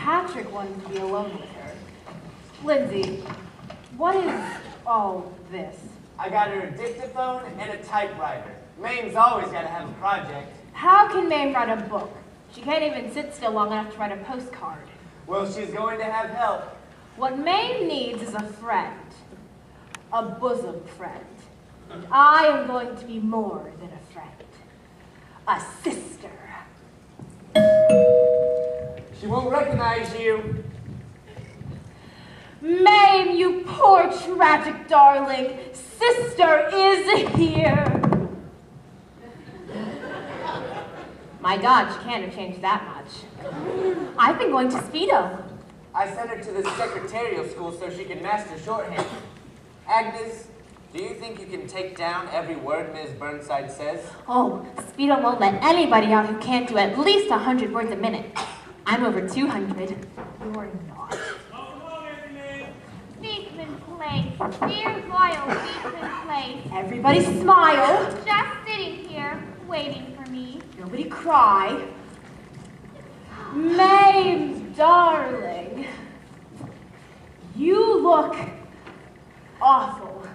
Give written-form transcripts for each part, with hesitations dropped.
Patrick wanted to be alone with her. Lindsay, what is all this? I got her a dictaphone and a typewriter. Mame's always got to have a project. How can Mame write a book? She can't even sit still long enough to write a postcard. Well, she's going to have help. What Mame needs is a friend. A bosom friend. And I am going to be more than a friend. A sister. She won't recognize you. Mame, you poor tragic darling. Sister is here. My God, she can't have changed that much. I've been going to Speedo. I sent her to the secretarial school so she can master shorthand. Agnes, do you think you can take down every word Ms. Burnside says? Oh, Speedo won't let anybody out who can't do at least 100 words a minute. I'm over 200. You're not. Beekman Place. Dear loyal Beekman Place. Everybody smile. Just sitting here, waiting for me. Nobody cry. Mame, darling. You look awful.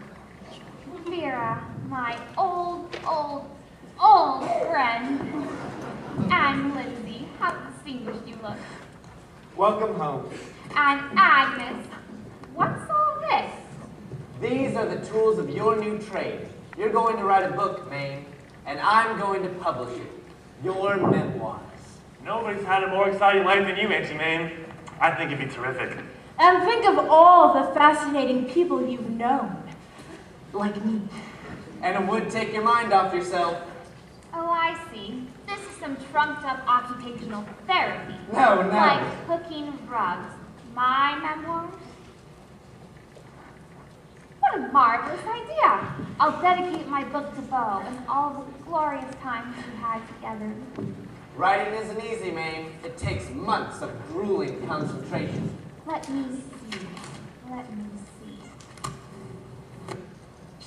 Vera, my old friend. And Lindsay, how distinguished you look. Welcome home. And Agnes, what's all this? These are the tools of your new trade. You're going to write a book, Mame, and I'm going to publish it. Your memoirs. Nobody's had a more exciting life than you, Auntie Mame. I think it'd be terrific. And think of all the fascinating people you've known. Like me. And it would take your mind off yourself. Oh, I see. This is some trumped-up occupational therapy. No. Like cooking rugs. My memoirs? What a marvelous idea. I'll dedicate my book to Bo and all the glorious times we had together. Writing isn't easy, Mame. It takes months of grueling concentration. Let me see.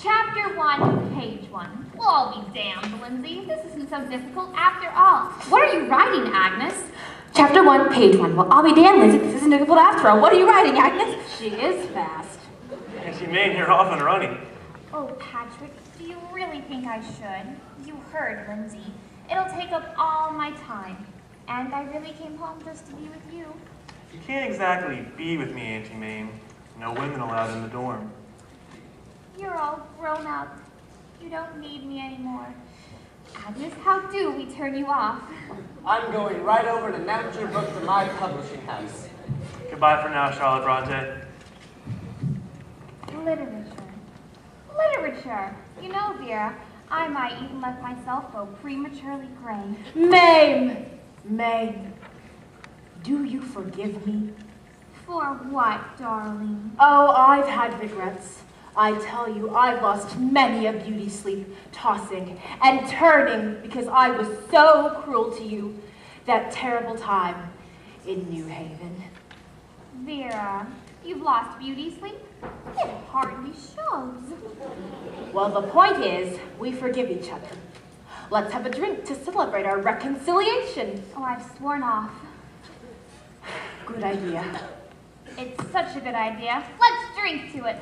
Chapter 1, page 1. We'll all be damned, Lindsay. This isn't so difficult after all. What are you writing, Agnes? Chapter 1, page 1. Well, I'll be damned, Lindsay. This isn't difficult after all. What are you writing, Agnes? She is fast. Auntie Mame, you're off and running. Oh, Patrick, do you really think I should? You heard Lindsay. It'll take up all my time. And I really came home just to be with you. You can't exactly be with me, Auntie Mame. No women allowed in the dorm. You're all grown up. You don't need me anymore. Agnes, how do we turn you off? I'm going right over to mount your book to my publishing house. Goodbye for now, Charlotte Bronte. Literature. You know, Vera, I might even let myself go prematurely gray. Mame, do you forgive me? For what, darling? Oh, I've had regrets. I tell you, I've lost many a beauty sleep, tossing and turning because I was so cruel to you that terrible time in New Haven. Vera, you've lost beauty sleep? It hardly shows. Well, the point is, we forgive each other. Let's have a drink to celebrate our reconciliation. Oh, I've sworn off. Good idea. It's such a good idea. Let's drink to it.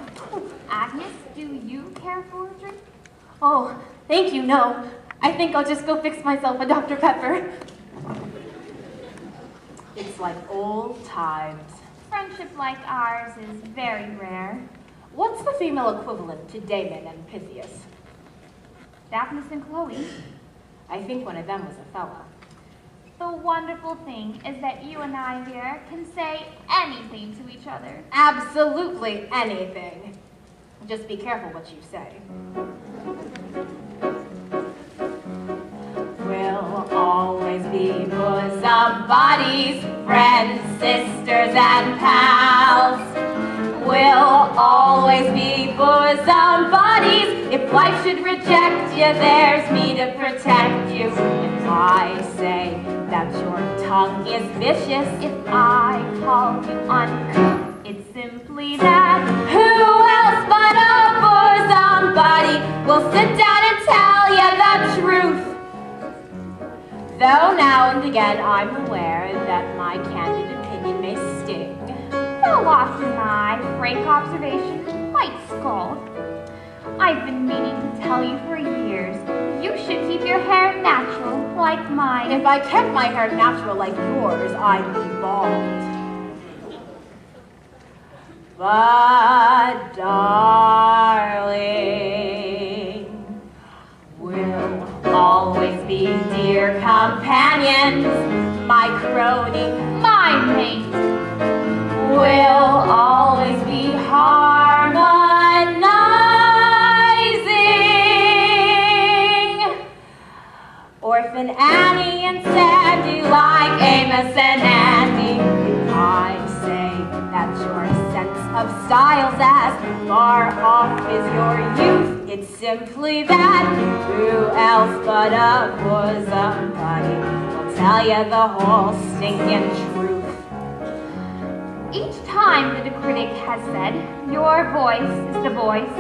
Agnes, do you care for a drink? Oh, thank you, no. I think I'll just go fix myself a Dr. Pepper. It's like old times. Friendship like ours is very rare. What's the female equivalent to Damon and Pythias? Daphnis and Chloe. I think one of them was a fella. The wonderful thing is that you and I, Vera, can say anything to each other. Absolutely anything. Just be careful what you say. We'll always be bosom buddies, friends, sisters, and pals. We'll always be bosom buddies. If life should reject you, there's me to protect you. If I say that your tongue is vicious, if I call you uncouth, it's simply that. Who else but a bosom buddy will sit down and tell you the truth? Though now and again I'm aware that my candid opinion it may sting. No loss in my frank observation, white skull. I've been meaning to tell you for years, you should keep your hair natural like mine. If I kept my hair natural like yours, I'd be bald. But darling, we'll always be dear companions, my crony, My mate. we'll always be harmonizing. Orphan Annie and Sandy like Amos and Andy. If I say that your sense of style's as far off as your youth, it's simply that who else but a bosom buddy will tell you the whole stinking truth. Each time that a critic has said, your voice is the voice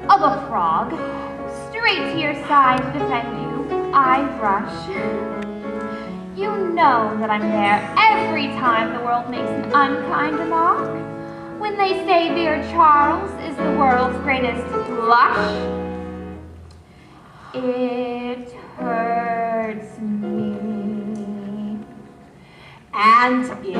of a frog, straight to your side to defend you, I rush. You know that I'm there every time the world makes an unkind remark. When they say dear Charles is the world's greatest blush, it hurts me. And if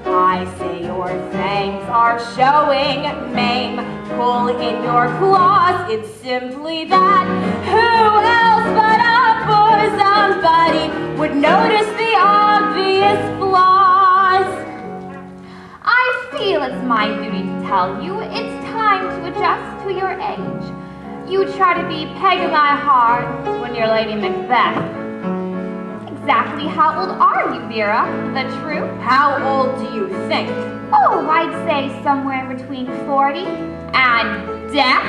I say your fangs are showing, Mame, pull in your claws, it's simply that who else but a bosom buddy would notice the obvious flaws? I feel it's my duty to tell you it's time to adjust to your age. You try to be Peggy-My hard when you're Lady Macbeth. Exactly how old are you, Vera? The truth? How old do you think? Oh, I'd say somewhere between 40 and death.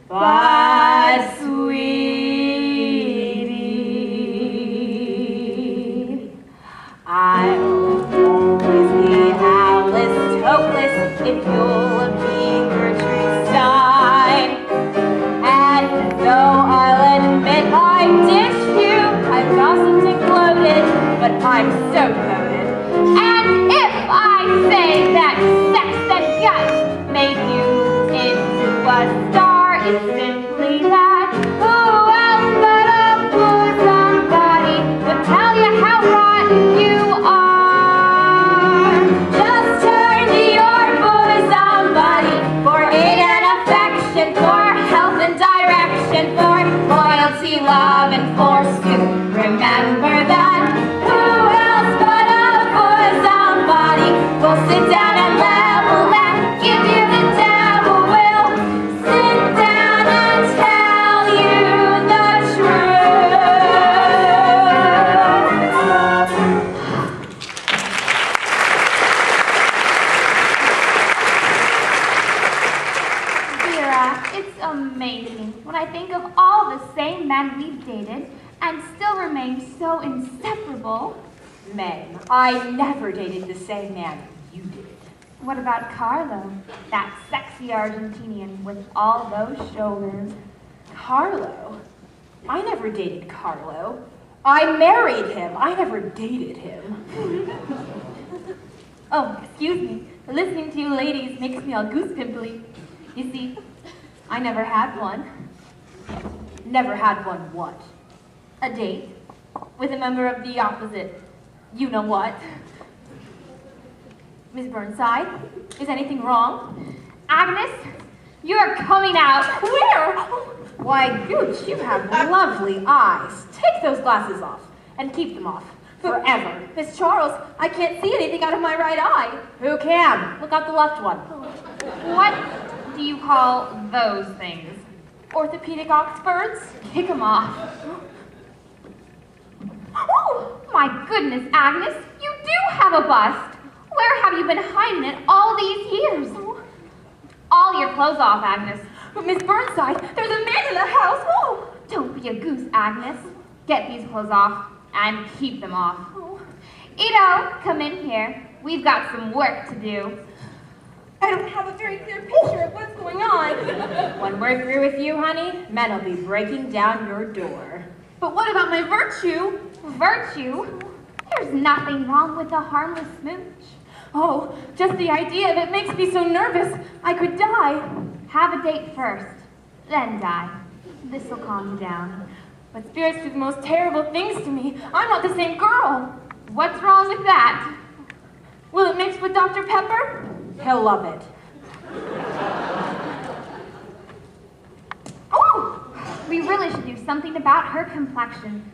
But sweetie, I'll always be Alice Hopeless if you'll be Gertrude Stein. And though I'll admit I ditched you, I've gossiped and gloated, but I'm so devoted. And if I say that sex and guts made you into a star, it's simply that who else but a bosom buddy would tell you how rotten you are. Just turn to your bosom buddy for aid and affection, for help and direction, for loyalty, love, and forsooth. Remember that who else but a bosom buddy will sit down and level and give you the devil, will sit down and tell you the Vera, it's amazing when I think of all the same men we've dated and still remain so inseparable. Mame, I never dated the same man you did. What about Carlo, that sexy Argentinian with all those shoulders? Carlo? I never dated Carlo. I married him. I never dated him. Oh, excuse me. Listening to you ladies makes me all goose pimply. You see, I never had one. Never had one what? A date with a member of the opposite. You know what? Miss Burnside, is anything wrong? Agnes, you're coming out. Where? Why, Gooch, you have lovely eyes. Take those glasses off and keep them off forever. Miss Charles, I can't see anything out of my right eye. Who can? Look out the left one. What do you call those things? Orthopedic Oxfords? Kick 'em off. Oh, my goodness, Agnes, you do have a bust. Where have you been hiding it all these years? All your clothes off, Agnes. But Miss Burnside, there's a man in the house. Oh, don't be a goose, Agnes. Get these clothes off and keep them off. Ito, come in here. We've got some work to do. I don't have a very clear picture of what's going on. When we're through with you, honey, men will be breaking down your door. But what about my virtue? Virtue? There's nothing wrong with a harmless smooch. Oh, just the idea of it makes me so nervous. I could die. Have a date first, then die. This'll calm you down. But spirits do the most terrible things to me. I'm not the same girl. What's wrong with that? Will it mix with Dr. Pepper? He'll love it. Oh! We really should do something about her complexion.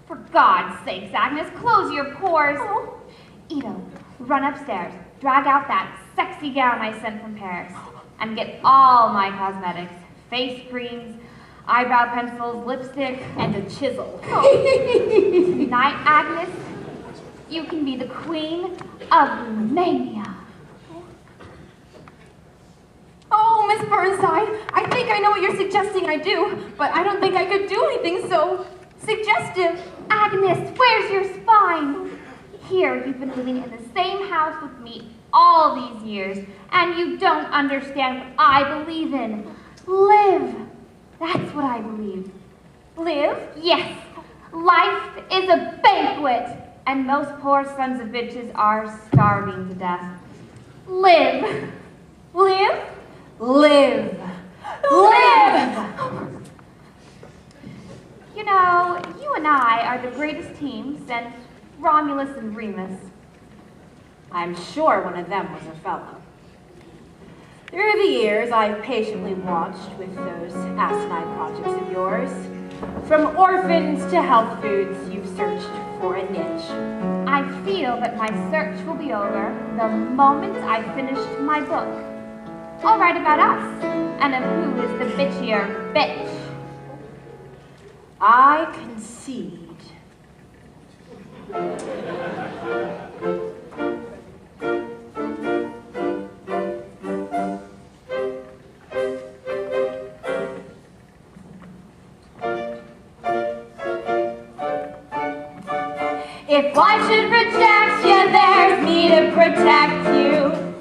For God's sakes, Agnes, close your pores. Oh. Ito, run upstairs, drag out that sexy gown I sent from Paris, and get all my cosmetics, face creams, eyebrow pencils, lipstick, and a chisel. Tonight, Agnes, you can be the queen of mania. Oh, Miss Burnside, I think I know what you're suggesting I do, but I don't think I could do anything so suggestive. Agnes, where's your spine? Here, you've been living in the same house with me all these years, and you don't understand what I believe in. Live. That's what I believe. Live? Yes. Life is a banquet, and those poor sons of bitches are starving to death. Live. Live? Live. Live! You know, you and I are the greatest team since Romulus and Remus. I'm sure one of them was a fellow. Through the years, I've patiently watched with those asinine projects of yours. From orphans to health foods, you've searched for a niche. I feel that my search will be over the moment I've finished my book. I'll write about us, and of who is the bitchier bitch. I concede. If life should reject you, there's me to protect you.